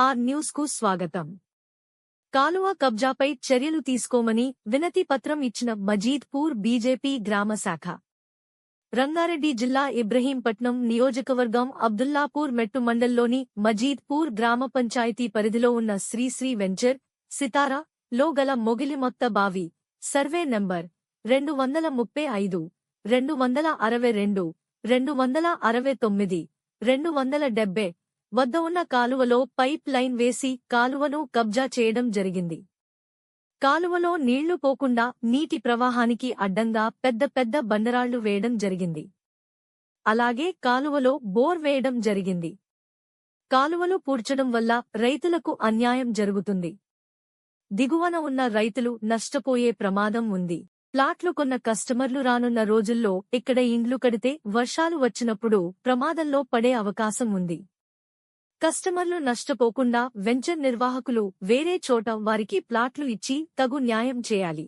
Are news కు స్వాగతం. కాలువ కబ్జాపై చర్యలు తీసుకోమని వినతి పత్రం ఇచ్చిన మజీద్పూర్ బీజేపీ గ్రామ శాఖ. రంగారెడ్డి జిల్లా ఇబ్రహీంపట్నం నియోజకవర్గం అబ్దుల్లాపూర్ మెట్టు మండల్లోని మజీద్పూర్ గ్రామ పంచాయతీ పరిధిలో ఉన్న శ్రీ వెంచర్, సితారా లో గల మొగిలిమొత్త బావి, సర్వే నంబర్ 235, 262, 269, 270 వద్ద ఉన్న కాలువలో పైప్ లైన్ వేసి కాలువను కబ్జా చేయడం జరిగింది. కాలువలో నీళ్లు పోకుండా నీటి ప్రవాహానికి అడ్డంగా పెద్ద పెద్ద బండరాళ్లు వేయడం జరిగింది. అలాగే కాలువలో బోర్ వేయడం జరిగింది. కాలువలు పూడ్చడం వల్ల రైతులకు అన్యాయం జరుగుతుంది. దిగువన ఉన్న రైతులు నష్టపోయే ప్రమాదం ఉంది. ప్లాట్లు కొన్న కస్టమర్లు రానున్న రోజుల్లో ఇక్కడ ఇండ్లు కడితే వర్షాలు వచ్చినప్పుడు ప్రమాదంలో పడే అవకాశం ఉంది. కస్టమర్లు నష్టపోకుండా వెంచర్ నిర్వాహకులు వేరే చోట వారికి ప్లాట్లు ఇచ్చి తగు న్యాయం చేయాలి.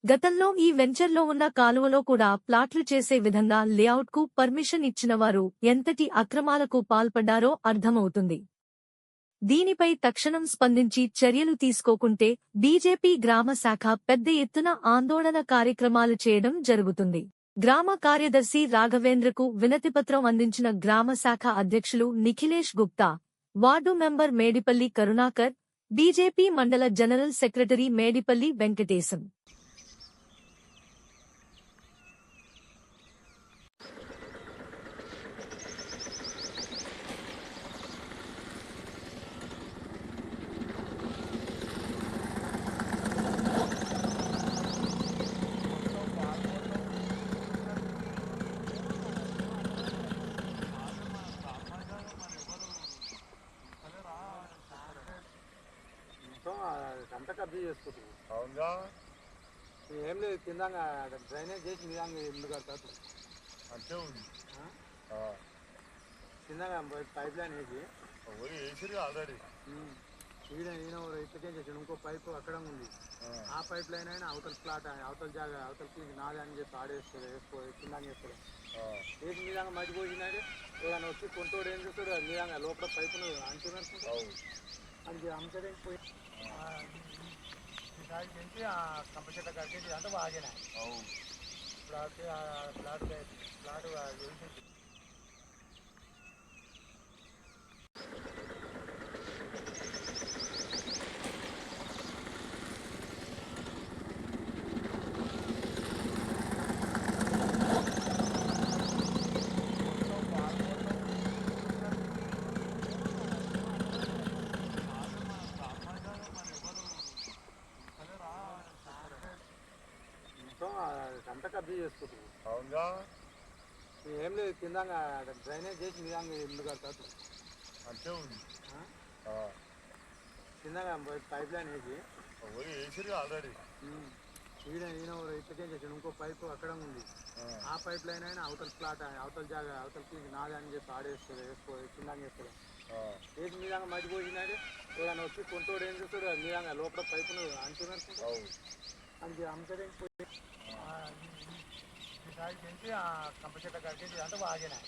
గతంలో ఈ వెంచర్లో ఉన్న కాలువలో కూడా ప్లాట్లు చేసే విధంగా లేఅవుట్కు పర్మిషన్ ఇచ్చినవారు ఎంతటి అక్రమాలకు పాల్పడ్డారో అర్థమవుతుంది. దీనిపై తక్షణం స్పందించి చర్యలు తీసుకోకుంటే బీజేపీ గ్రామ శాఖ పెద్ద ఎత్తున ఆందోళన కార్యక్రమాలు చేయడం జరుగుతుంది. గ్రామ కార్యదర్శి రాఘవేంద్రకు వినతిపత్రం అందించిన గ్రామ శాఖ అధ్యక్షులు Nikhilesh Gupta, ward member Medipalli Karunakar, BJP mandal general secretary Medipalli Venkatesham. అంతా కబ్జా చేసుకుంటుంది. అవునుగా ఏం లేదు, కింద డ్రైనేజ్ చేసి నిజంగా ఇల్లు కడతారు. అంతే ఉంది. కింద పైప్ లైన్ వేసి వేసిరు ఆల్రెడీ. ఈయన ఇట్లకే చేసాడు. ఇంకో పైపు అక్కడ ఉంది. ఆ పైప్ లైన్ అయినా అవతల ప్లాట్ అవతల జాగా అవతలకి నాది అని చెప్పి వేసుకో కింద వేస్తాడు. వేసి నిజంగా మట్టి పోసినాడు. ఏదైనా వచ్చి కొంటోడు ఏం చేస్తాడు, నిజంగా లోపల పైపును అంటున్నారు. అది అంతడే పోయి పెంచి ఆ కంప చెట్ల కట్టేసి అంటే బాగానే ప్లాట్ వేసింది. అంతా కబ్జా చేసుకుంటుంది. అవునుగా ఏం లేదు, కింద డ్రైనేజ్ చేసి నిజంగా ఇల్లు కడతారు. అంతే ఉంది. కింద పైప్ లైన్ వేసి వేసిరు ఆల్రెడీ. ఈయన ఇట్లకే చేసాడు. ఇంకో పైపు అక్కడ ఉంది. ఆ పైప్ లైన్ అయినా అవతల ప్లాట్ అవతల జాగా అవతలకి నాది అని చెప్పి వేసుకో కింద వేస్తాడు. వేసి నిజంగా మట్టి పోసినాడు. ఏదైనా వచ్చి కొంటోడు ఏం చేస్తాడు, నిజంగా లోపల పైపును అంటున్నారు. అది అంతడే పోయి పెంచి ఆ కంప చెట్ల కట్టేసి అంటే బాగానే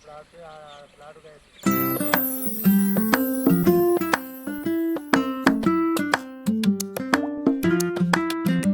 ప్లాట్